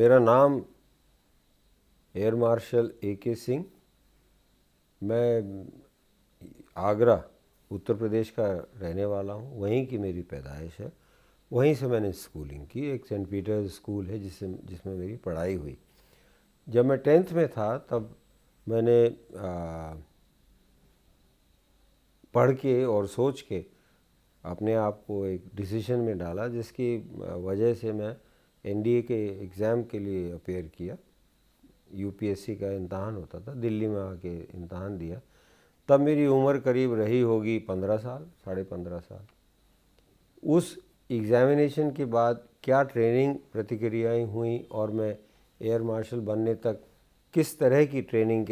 मेरा नाम air marshal A K. Singh. मैं आगरा उत्तर प्रदेश का रहने वाला हूँ। वहीं की मेरी पैदाइश है। वहीं से मैंने स्कूलिंग की। एक सेंट पीटर्स स्कूल है जिसमें मेरी पढ़ाई हुई। जब मैं 10th में था तब मैंने पढ़ के और सोच के अपने आप को एक डिसीजन में डाला, जिसकी वजह से मैं एनडीए के एग्ज़ाम के लिए अपेयर किया। यूपीएससी का इम्तहान होता था, दिल्ली में आके इम्तहान दिया। तब मेरी उम्र करीब रही होगी 15 साल, 15.5 साल। उस एग्ज़ामिनेशन के बाद क्या ट्रेनिंग प्रतिक्रियाएं हुई और मैं एयर मार्शल बनने तक किस तरह की ट्रेनिंग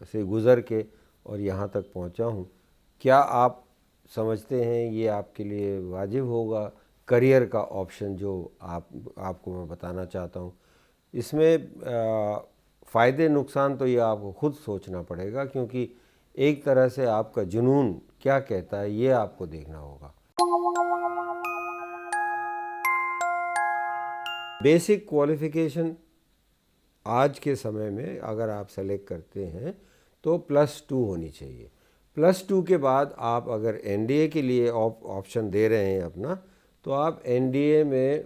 से गुज़र के और यहाँ तक पहुँचा हूँ, क्या आप समझते हैं ये आपके लिए वाजिब होगा करियर का ऑप्शन जो आपको मैं बताना चाहता हूँ। इसमें फ़ायदे नुकसान तो ये आपको खुद सोचना पड़ेगा, क्योंकि एक तरह से आपका जुनून क्या कहता है ये आपको देखना होगा। बेसिक क्वालिफ़िकेशन आज के समय में अगर आप सेलेक्ट करते हैं तो +2 होनी चाहिए। +2 के बाद आप अगर एनडीए के लिए ऑप्शन दे रहे हैं अपना, तो आप एनडीए में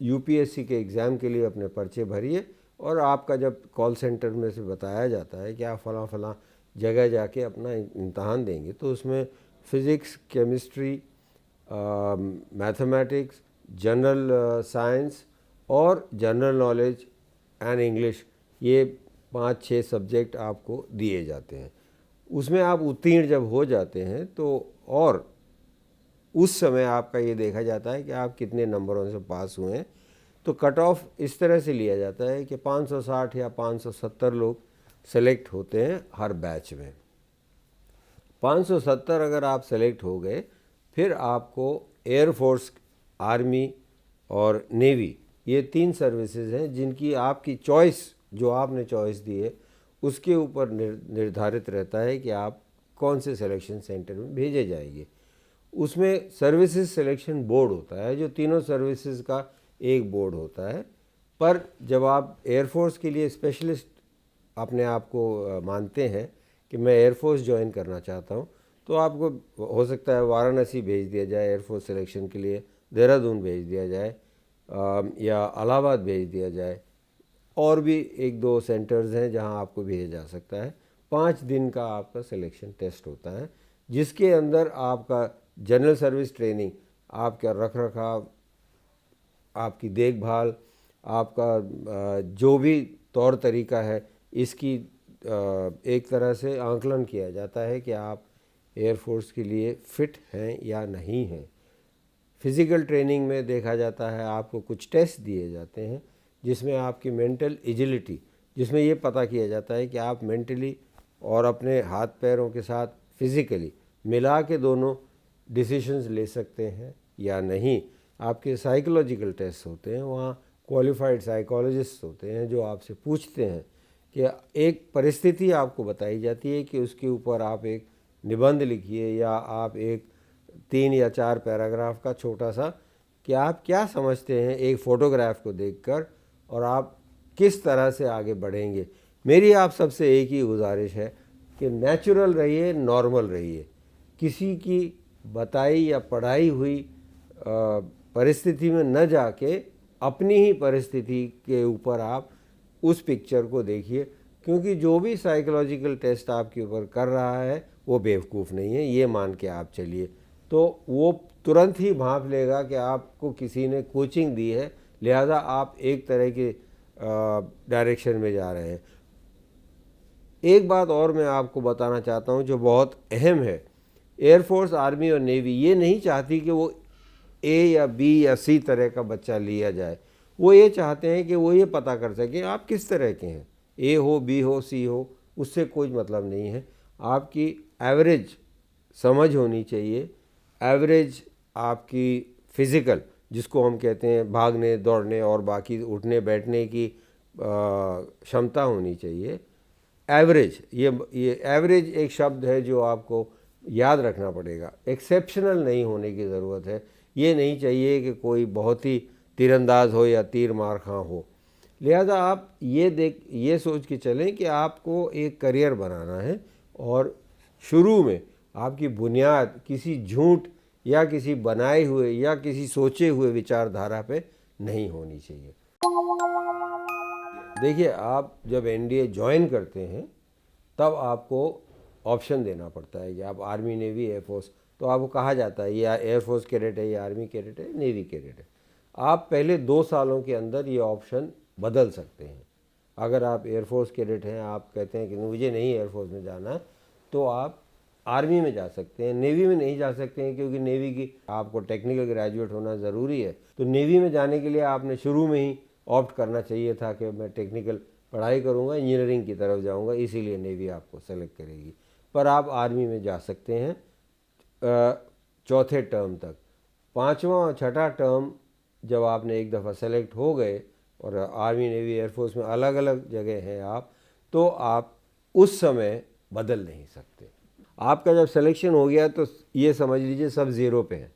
यूपीएससी के एग्ज़ाम के लिए अपने पर्चे भरिए और आपका जब कॉल सेंटर में से बताया जाता है कि आप फ़लाँ जगह जाके अपना इम्तहान देंगे, तो उसमें physics, chemistry, mathematics, general science और जनरल नॉलेज एंड इंग्लिश, ये 5-6 सब्जेक्ट आपको दिए जाते हैं। उसमें आप उत्तीर्ण जब हो जाते हैं तो और उस समय आपका ये देखा जाता है कि आप कितने नंबरों से पास हुए हैं। तो कट ऑफ इस तरह से लिया जाता है कि 560 या 570 लोग सेलेक्ट होते हैं हर बैच में। 570 अगर आप सेलेक्ट हो गए, फिर आपको एयरफोर्स, आर्मी और नेवी, ये 3 सर्विसेज हैं जिनकी आपकी चॉइस, जो आपने चॉइस दी है उसके ऊपर निर्धारित रहता है कि आप कौन से सिलेक्शन सेंटर में भेजे जाएंगे। उसमें सर्विसेज सिलेक्शन बोर्ड होता है, जो तीनों सर्विसेज का एक बोर्ड होता है। पर जब आप एयरफोर्स के लिए स्पेशलिस्ट अपने आप को मानते हैं कि मैं एयरफोर्स ज्वाइन करना चाहता हूं, तो आपको हो सकता है वाराणसी भेज दिया जाए एयरफोर्स सिलेक्शन के लिए, देहरादून भेज दिया जाए या इलाहाबाद भेज दिया जाए। और भी 1-2 सेंटर्स हैं जहां आपको भेजा जा सकता है। 5 दिन का आपका सिलेक्शन टेस्ट होता है, जिसके अंदर आपका जनरल सर्विस ट्रेनिंग, आपका रख रखाव, आपकी देखभाल, आपका जो भी तौर तरीका है, इसकी एक तरह से आंकलन किया जाता है कि आप एयरफोर्स के लिए फ़िट हैं या नहीं हैं। फिज़िकल ट्रेनिंग में देखा जाता है, आपको कुछ टेस्ट दिए जाते हैं जिसमें आपकी मेंटल एजिलिटी, जिसमें ये पता किया जाता है कि आप मेंटली और अपने हाथ पैरों के साथ फिज़िकली मिला के दोनों डिसीशंस ले सकते हैं या नहीं। आपके साइकोलॉजिकल टेस्ट होते हैं, वहाँ क्वालिफाइड साइकोलॉजिस्ट होते हैं जो आपसे पूछते हैं कि एक परिस्थिति आपको बताई जाती है कि उसके ऊपर आप एक निबंध लिखिए या आप एक 3 या 4 पैराग्राफ का छोटा सा, कि आप क्या समझते हैं एक फ़ोटोग्राफ को देखकर और आप किस तरह से आगे बढ़ेंगे। मेरी आप सबसे एक ही गुजारिश है कि नेचुरल रहिए, नॉर्मल रहिए। किसी की बताई या पढ़ाई हुई परिस्थिति में न जाके अपनी ही परिस्थिति के ऊपर आप उस पिक्चर को देखिए, क्योंकि जो भी साइकोलॉजिकल टेस्ट आपके ऊपर कर रहा है वो बेवकूफ़ नहीं है, ये मान के आप चलिए। तो वो तुरंत ही भांप लेगा कि आपको किसी ने कोचिंग दी है, लिहाजा आप एक तरह के डायरेक्शन में जा रहे हैं। एक बात और मैं आपको बताना चाहता हूं जो बहुत अहम है। एयरफोर्स, आर्मी और नेवी ये नहीं चाहती कि वो ए या बी या सी तरह का बच्चा लिया जाए। वो ये चाहते हैं कि वो ये पता कर सकें आप किस तरह के हैं। ए हो, बी हो, सी हो, उससे कोई मतलब नहीं है। आपकी एवरेज समझ होनी चाहिए, एवरेज आपकी फ़िज़िकल, जिसको हम कहते हैं भागने दौड़ने और बाकी उठने बैठने की क्षमता होनी चाहिए। एवरेज, ये एवरेज एक शब्द है जो आपको याद रखना पड़ेगा। एक्सेप्शनल नहीं होने की ज़रूरत है। ये नहीं चाहिए कि कोई बहुत ही तीरंदाज हो या तीर मार खां हो। लिहाजा आप ये सोच के चलें कि आपको एक करियर बनाना है और शुरू में आपकी बुनियाद किसी झूठ या किसी बनाए हुए या किसी सोचे हुए विचारधारा पे नहीं होनी चाहिए। देखिए, आप जब एनडीए ज्वाइन करते हैं तब आपको ऑप्शन देना पड़ता है कि आप आर्मी, नेवी, एयरफोर्स, तो आपको कहा जाता है या एयरफोर्स कैडेट है, या आर्मी कैडेट है, नेवी कैडेट है। आप पहले 2 सालों के अंदर ये ऑप्शन बदल सकते हैं। अगर आप एयरफोर्स कैडेट हैं, आप कहते हैं कि मुझे नहीं एयरफोर्स में जाना, तो आप आर्मी में जा सकते हैं। नेवी में नहीं जा सकते हैं क्योंकि नेवी की आपको टेक्निकल ग्रेजुएट होना ज़रूरी है। तो नेवी में जाने के लिए आपने शुरू में ही ऑप्ट करना चाहिए था कि मैं टेक्निकल पढ़ाई करूंगा, इंजीनियरिंग की तरफ जाऊंगा, इसीलिए नेवी आपको सेलेक्ट करेगी। पर आप आर्मी में जा सकते हैं चौथे टर्म तक। 5वां और छठा टर्म जब आपने एक दफ़ा सेलेक्ट हो गए और आर्मी, नेवी, एयरफोर्स में अलग अलग जगह हैं आप, तो आप उस समय बदल नहीं सकते। आपका जब सिलेक्शन हो गया तो ये समझ लीजिए सब ज़ीरो पे हैं,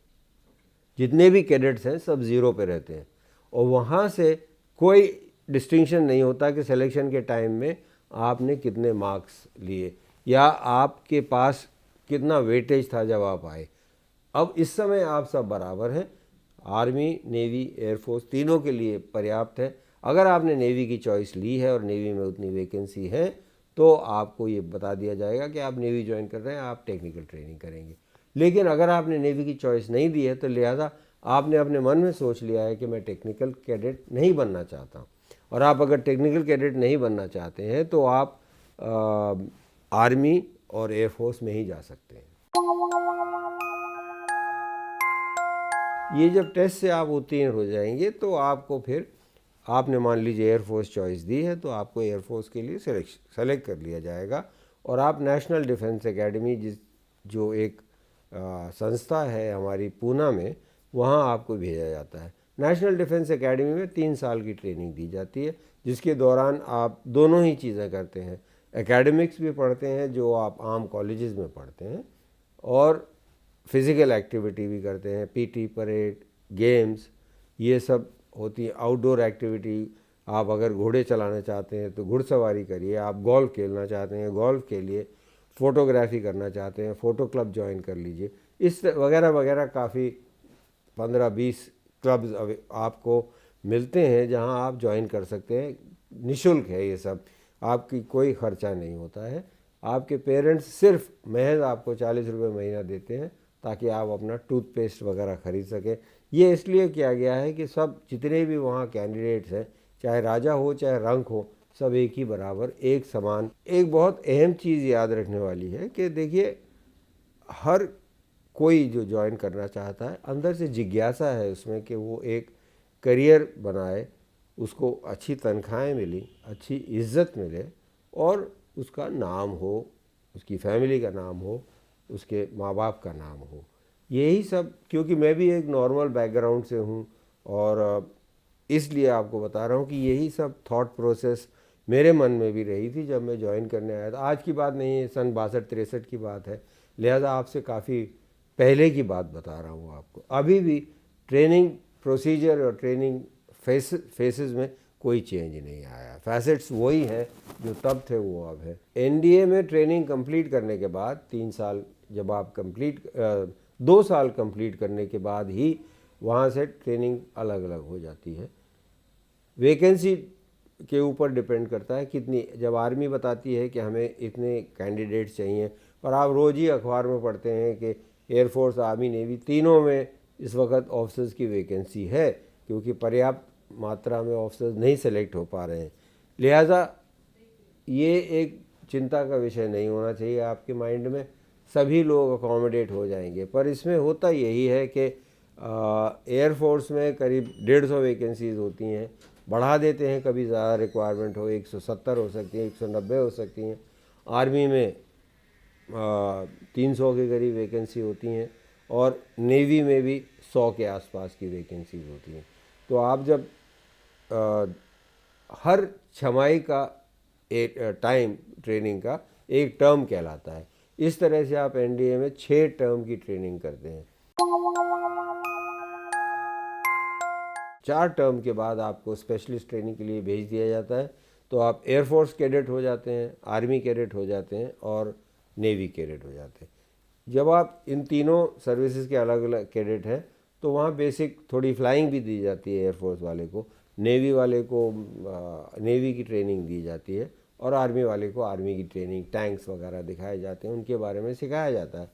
जितने भी कैडेट्स हैं सब ज़ीरो पे रहते हैं और वहाँ से कोई डिस्टिंक्शन नहीं होता कि सिलेक्शन के टाइम में आपने कितने मार्क्स लिए या आपके पास कितना वेटेज था जब आप आए। अब इस समय आप सब बराबर हैं। आर्मी, नेवी, एयरफोर्स तीनों के लिए पर्याप्त है। अगर आपने नेवी की चॉइस ली है और नेवी में उतनी वैकेंसी है तो आपको ये बता दिया जाएगा कि आप नेवी ज्वाइन कर रहे हैं, आप टेक्निकल ट्रेनिंग करेंगे। लेकिन अगर आपने नेवी की चॉइस नहीं दी है तो लिहाजा आपने अपने मन में सोच लिया है कि मैं टेक्निकल कैडेट नहीं बनना चाहता, और आप अगर टेक्निकल कैडेट नहीं बनना चाहते हैं तो आप आर्मी और एयरफोर्स में ही जा सकते हैं। ये जब टेस्ट से आप उत्तीर्ण हो जाएंगे तो आपको फिर, आपने मान लीजिए एयरफोर्स चॉइस दी है, तो आपको एयरफोर्स के लिए सेलेक्ट कर लिया जाएगा और आप नेशनल डिफेंस एकेडमी, जो एक संस्था है हमारी पूना में, वहाँ आपको भेजा जाता है। नेशनल डिफेंस एकेडमी में 3 साल की ट्रेनिंग दी जाती है, जिसके दौरान आप दोनों ही चीज़ें करते हैं। एकेडमिक्स भी पढ़ते हैं जो आप आम कॉलेजेस में पढ़ते हैं, और फिज़िकल एक्टिविटी भी करते हैं, पीटी, परेड, गेम्स, ये सब होती है। आउटडोर एक्टिविटी, आप अगर घोड़े चलाना चाहते हैं तो घुड़सवारी करिए, आप गोल्फ खेलना चाहते हैं गोल्फ खेलिए, फ़ोटोग्राफी करना चाहते हैं फ़ोटो क्लब ज्वाइन कर लीजिए। इस वगैरह वगैरह काफ़ी 15-20 क्लब्स आपको मिलते हैं जहां आप ज्वाइन कर सकते हैं। निःशुल्क है ये सब, आपकी कोई खर्चा नहीं होता है। आपके पेरेंट्स सिर्फ महज आपको 40 रुपये महीना देते हैं ताकि आप अपना टूथपेस्ट वगैरह ख़रीद सकें। ये इसलिए किया गया है कि सब जितने भी वहाँ कैंडिडेट्स हैं, चाहे राजा हो चाहे रंक हो, सब एक ही बराबर, एक समान। एक बहुत अहम चीज़ याद रखने वाली है कि देखिए, हर कोई जो ज्वाइन करना चाहता है अंदर से जिज्ञासा है उसमें कि वो एक करियर बनाए, उसको अच्छी तनख्वाहें मिली, अच्छी इज्जत मिले और उसका नाम हो, उसकी फैमिली का नाम हो, उसके माँ बाप का नाम हो। यही सब, क्योंकि मैं भी एक नॉर्मल बैकग्राउंड से हूँ और इसलिए आपको बता रहा हूँ कि यही सब थॉट प्रोसेस मेरे मन में भी रही थी जब मैं ज्वाइन करने आया था। आज की बात नहीं है, सन 62-63 की बात है, लिहाजा आपसे काफ़ी पहले की बात बता रहा हूँ आपको। अभी भी ट्रेनिंग प्रोसीजर और ट्रेनिंग फेसेस में कोई चेंज नहीं आया, फैसेट्स वही हैं जो तब थे वो अब है। एनडीए में ट्रेनिंग कंप्लीट करने के बाद 3 साल, जब आप 2 साल कंप्लीट करने के बाद ही वहाँ से ट्रेनिंग अलग अलग हो जाती है। वैकेंसी के ऊपर डिपेंड करता है कितनी। जब आर्मी बताती है कि हमें इतने कैंडिडेट्स चाहिए, पर आप रोज़ ही अखबार में पढ़ते हैं कि एयरफोर्स, आर्मी, नेवी तीनों में इस वक्त ऑफिसर्स की वैकेंसी है, क्योंकि पर्याप्त मात्रा में ऑफिसर्स नहीं सेलेक्ट हो पा रहे हैं। लिहाजा ये एक चिंता का विषय नहीं होना चाहिए आपके माइंड में, सभी लोग अकोमोडेट हो जाएंगे। पर इसमें होता यही है कि एयरफोर्स में करीब 150 वैकेंसीज़ होती हैं, बढ़ा देते हैं, कभी ज़्यादा रिक्वायरमेंट हो 170 हो सकती है, 190 हो सकती हैं। आर्मी में 300 के करीब वैकेंसी होती हैं और नेवी में भी 100 के आसपास की वैकेंसीज होती हैं। तो आप जब हर छमाही का एक टाइम ट्रेनिंग का एक टर्म कहलाता है, इस तरह से आप एनडीए में 6 टर्म की ट्रेनिंग करते हैं। 4 टर्म के बाद आपको स्पेशलिस्ट ट्रेनिंग के लिए भेज दिया जाता है, तो आप एयरफोर्स कैडेट हो जाते हैं, आर्मी कैडेट हो जाते हैं और नेवी कैडेट हो जाते हैं। जब आप इन तीनों सर्विसेज के अलग अलग कैडेट हैं तो वहाँ बेसिक थोड़ी फ्लाइंग भी दी जाती है एयरफोर्स वाले को, नेवी वाले को नेवी की ट्रेनिंग दी जाती है और आर्मी वाले को आर्मी की ट्रेनिंग, टैंक्स वगैरह दिखाए जाते हैं, उनके बारे में सिखाया जाता है।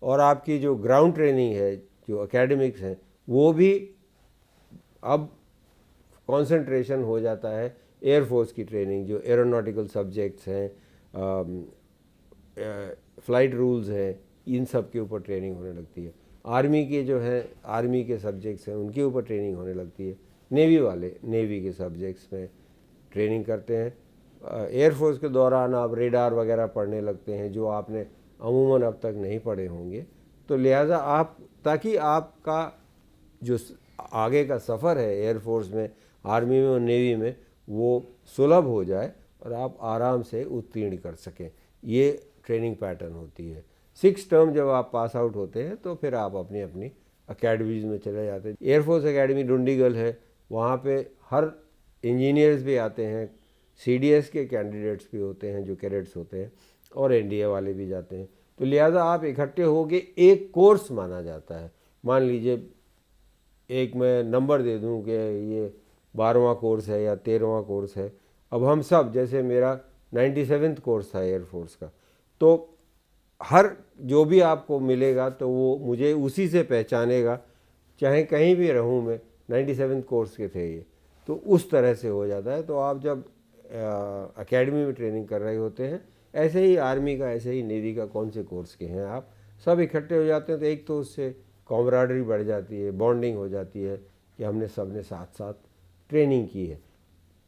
और आपकी जो ग्राउंड ट्रेनिंग है, जो एकेडमिक्स हैं, वो भी अब कंसंट्रेशन हो जाता है एयरफोर्स की ट्रेनिंग, जो एरोनॉटिकल सब्जेक्ट्स हैं, फ़्लाइट रूल्स हैं, इन सब के ऊपर ट्रेनिंग होने लगती है। आर्मी के जो है, आर्मी के सब्जेक्ट्स हैं उनके ऊपर ट्रेनिंग होने लगती है। नेवी वाले नेवी के सब्जेक्ट्स में ट्रेनिंग करते हैं। एयरफोर्स के दौरान आप रेडार वगैरह पढ़ने लगते हैं जो आपने अमूमन अब तक नहीं पढ़े होंगे। तो लिहाजा आप, ताकि आपका जो आगे का सफ़र है एयरफोर्स में, आर्मी में और नेवी में, वो सुलभ हो जाए और आप आराम से उत्तीर्ण कर सकें, ये ट्रेनिंग पैटर्न होती है। 6 टर्म जब आप पास आउट होते हैं तो फिर आप अपनी अपनी अकेडमीज़ में चले जाते हैं। एयरफोर्स एकेडमी डुंडीगल है, वहाँ पे हर इंजीनियर्स भी आते हैं, CDS के कैंडिडेट्स भी होते हैं जो कैडेट्स होते हैं, और NDA वाले भी जाते हैं। तो लिहाजा आप इकट्ठे होके एक कोर्स माना जाता है। मान लीजिए एक मैं नंबर दे दूं कि ये 12वां कोर्स है या 13वां कोर्स है। अब हम सब, जैसे मेरा 97th कोर्स था एयरफोर्स का, तो हर जो भी आपको मिलेगा तो वो मुझे उसी से पहचानेगा, चाहे कहीं भी रहूं मैं, 97th कोर्स के थे ये, तो उस तरह से हो जाता है। तो आप जब एकेडमी में ट्रेनिंग कर रहे होते हैं, ऐसे ही आर्मी का, ऐसे ही नेवी का, कौन से कोर्स के हैं, आप सब इकट्ठे हो जाते हैं, तो एक तो उससे कॉमराडरी बढ़ जाती है, बॉन्डिंग हो जाती है कि हमने सब ने साथ साथ ट्रेनिंग की है।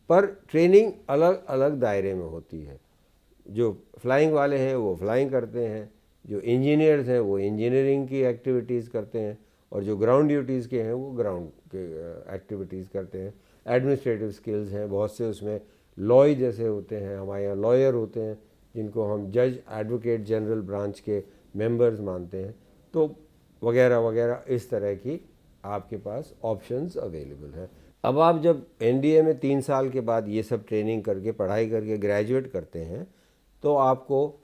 पर ट्रेनिंग अलग अलग दायरे में होती है। जो फ्लाइंग वाले हैं वो फ्लाइंग करते हैं, जो इंजीनियर्स हैं वो इंजीनियरिंग की एक्टिविटीज़ करते हैं, और जो ग्राउंड ड्यूटीज़ के हैं वो ग्राउंड के एक्टिविटीज़ करते हैं। एडमिनिस्ट्रेटिव स्किल्स हैं बहुत से, उसमें लॉय जैसे होते हैं, हमारे यहाँ लॉयर होते हैं जिनको हम जज एडवोकेट जनरल ब्रांच के मेंबर्स मानते हैं, तो वगैरह वगैरह इस तरह की आपके पास ऑप्शंस अवेलेबल हैं। अब आप जब NDA में 3 साल के बाद ये सब ट्रेनिंग करके, पढ़ाई करके ग्रेजुएट करते हैं, तो आपको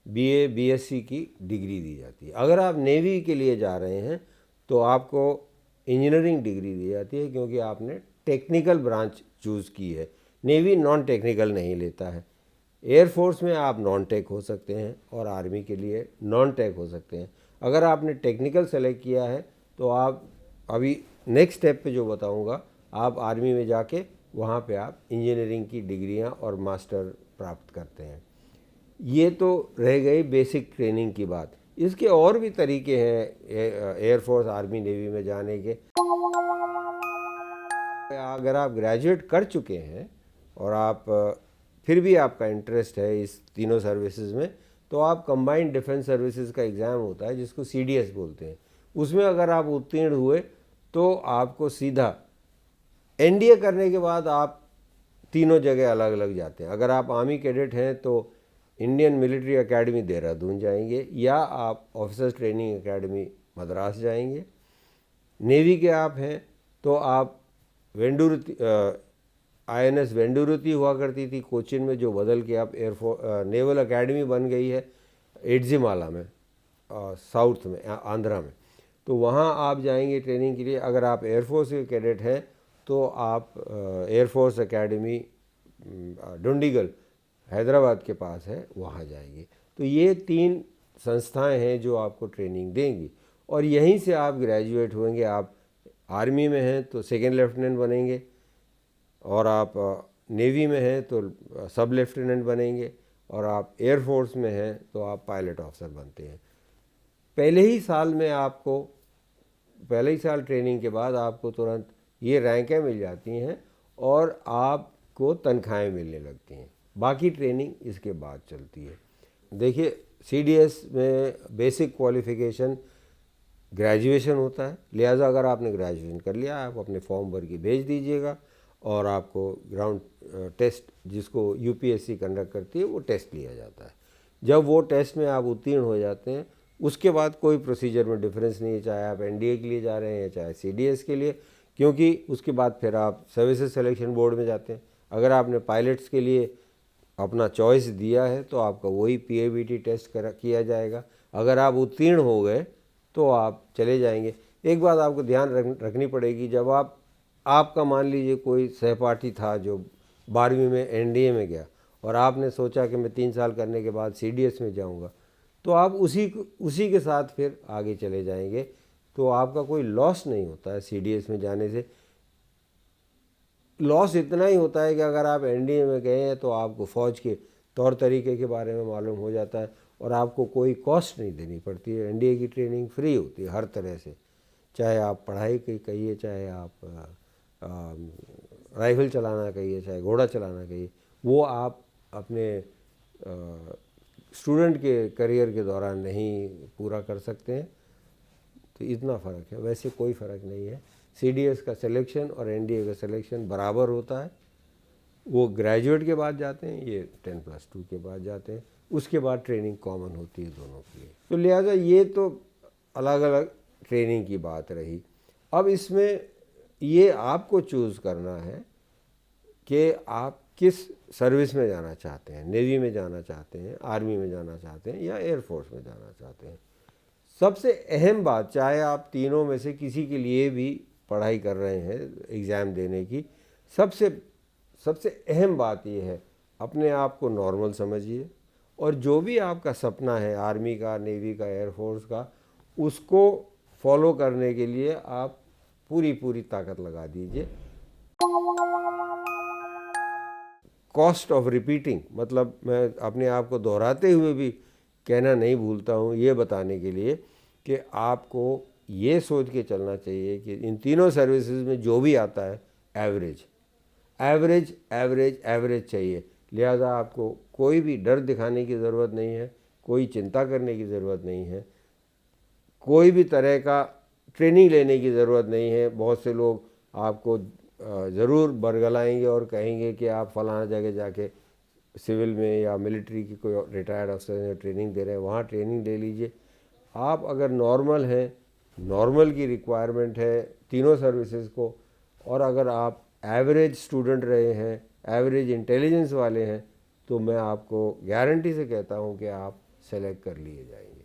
BA BSc की डिग्री दी जाती है। अगर आप नेवी के लिए जा रहे हैं तो आपको इंजीनियरिंग डिग्री दी जाती है, क्योंकि आपने टेक्निकल ब्रांच चूज़ की है। नेवी नॉन टेक्निकल नहीं लेता है। एयरफोर्स में आप नॉन टेक हो सकते हैं और आर्मी के लिए नॉन टेक हो सकते हैं। अगर आपने टेक्निकल सेलेक्ट किया है तो आप अभी नेक्स्ट स्टेप पे जो बताऊंगा, आप आर्मी में जाके वहाँ पे आप इंजीनियरिंग की डिग्रियाँ और मास्टर प्राप्त करते हैं। ये तो रह गई बेसिक ट्रेनिंग की बात। इसके और भी तरीके हैं एयरफोर्स, आर्मी, नेवी में जाने के। अगर आप ग्रेजुएट कर चुके हैं और आप फिर भी आपका इंटरेस्ट है इस तीनों सर्विसेज में, तो आप कंबाइंड डिफेंस सर्विसेज का एग्ज़ाम होता है जिसको CDS बोलते हैं। उसमें अगर आप उत्तीर्ण हुए तो आपको सीधा NDA करने के बाद आप तीनों जगह अलग अलग जाते हैं। अगर आप आर्मी कैडेट हैं तो इंडियन मिलिट्री एकेडमी देहरादून जाएंगे, या आप ऑफिसर्स ट्रेनिंग एकेडमी मद्रास जाएंगे। नेवी के आप हैं तो आप वेंडुरुति, INS वेंडुरुति हुआ करती थी कोचिन में, जो बदल के आप नेवल एकेडमी बन गई है एड्जिमाला में, साउथ में, आंध्रा में। तो वहाँ आप जाएंगे ट्रेनिंग के लिए। अगर आप एयरफोर्स के कैडेट हैं तो आप एयरफोर्स एकेडमी डुंडीगल हैदराबाद के पास है, वहाँ जाएंगे। तो ये 3 संस्थाएं हैं जो आपको ट्रेनिंग देंगी, और यहीं से आप ग्रेजुएट होंगे। आप आर्मी में हैं तो सेकेंड लेफ्टिनेंट बनेंगे, और आप नेवी में हैं तो सब लेफ्टिनेंट बनेंगे, और आप एयरफोर्स में हैं तो आप पायलट ऑफिसर बनते हैं। पहले ही साल ट्रेनिंग के बाद आपको तुरंत ये रैंकें मिल जाती हैं और आपको तनख्वाहें मिलने लगती हैं। बाकी ट्रेनिंग इसके बाद चलती है। देखिए, CDS में बेसिक क्वालिफ़िकेशन ग्रेजुएशन होता है, लिहाजा अगर आपने ग्रेजुएशन कर लिया, आप अपने फॉर्म भर के भेज दीजिएगा और आपको ग्राउंड टेस्ट, जिसको UPSC कंडक्ट करती है, वो टेस्ट लिया जाता है। जब वो टेस्ट में आप उत्तीर्ण हो जाते हैं, उसके बाद कोई प्रोसीजर में डिफरेंस नहीं है, चाहे आप NDA के लिए जा रहे हैं चाहे CDS के लिए, क्योंकि उसके बाद फिर आप सर्विसेज सिलेक्शन बोर्ड में जाते हैं। अगर आपने पायलट्स के लिए अपना चॉइस दिया है तो आपका वही PABT टेस्ट किया जाएगा। अगर आप उत्तीर्ण हो गए तो आप चले जाएंगे। एक बात आपको ध्यान रखनी पड़ेगी, जब आपका मान लीजिए कोई सहपाठी था जो 12वीं में NDA में गया और आपने सोचा कि मैं 3 साल करने के बाद CDS में जाऊंगा, तो आप उसी के साथ फिर आगे चले जाएंगे, तो आपका कोई लॉस नहीं होता है CDS में जाने से। लॉस इतना ही होता है कि अगर आप NDA में गए हैं तो आपको फ़ौज के तौर तरीके के बारे में मालूम हो जाता है और आपको कोई कॉस्ट नहीं देनी पड़ती है। NDA की ट्रेनिंग फ्री होती है हर तरह से, चाहे आप पढ़ाई की कहिए, चाहे आप राइफ़ल चलाना कहिए, चाहे घोड़ा चलाना कहिए, वो आप अपने स्टूडेंट के करियर के दौरान नहीं पूरा कर सकते हैं। तो इतना फ़र्क है, वैसे कोई फ़र्क नहीं है। CDS का सिलेक्शन और NDA का सिलेक्शन बराबर होता है। वो ग्रेजुएट के बाद जाते हैं, ये 10+2 के बाद जाते हैं, उसके बाद ट्रेनिंग कॉमन होती है दोनों के लिए। तो लिहाजा ये तो अलग अलग ट्रेनिंग की बात रही। अब इसमें ये आपको चूज़ करना है कि आप किस सर्विस में जाना चाहते हैं, नेवी में जाना चाहते हैं, आर्मी में जाना चाहते हैं या एयरफोर्स में जाना चाहते हैं। सबसे अहम बात, चाहे आप तीनों में से किसी के लिए भी पढ़ाई कर रहे हैं एग्ज़ाम देने की, सबसे अहम बात यह है, अपने आप को नॉर्मल समझिए और जो भी आपका सपना है आर्मी का, नेवी का, एयरफोर्स का, उसको फॉलो करने के लिए आप पूरी ताकत लगा दीजिए। कॉस्ट ऑफ रिपीटिंग, मतलब मैं अपने आप को दोहराते हुए भी कहना नहीं भूलता हूँ ये बताने के लिए कि आपको ये सोच के चलना चाहिए कि इन तीनों सर्विसेज में जो भी आता है एवरेज एवरेज एवरेज एवरेज चाहिए। लिहाजा आपको कोई भी डर दिखाने की ज़रूरत नहीं है, कोई चिंता करने की ज़रूरत नहीं है, कोई भी तरह का ट्रेनिंग लेने की ज़रूरत नहीं है। बहुत से लोग आपको ज़रूर बरगलाएंगे और कहेंगे कि आप फलाना जगह जाके सिविल में या मिलिट्री की कोई रिटायर्ड अफसर ने ट्रेनिंग दे रहे हैं, वहाँ ट्रेनिंग ले लीजिए। आप अगर नॉर्मल हैं, नॉर्मल की रिक्वायरमेंट है तीनों सर्विसेज को, और अगर आप एवरेज स्टूडेंट रहे हैं, एवरेज इंटेलिजेंस वाले हैं, तो मैं आपको गारंटी से कहता हूँ कि आप सेलेक्ट कर लिए जाएंगे।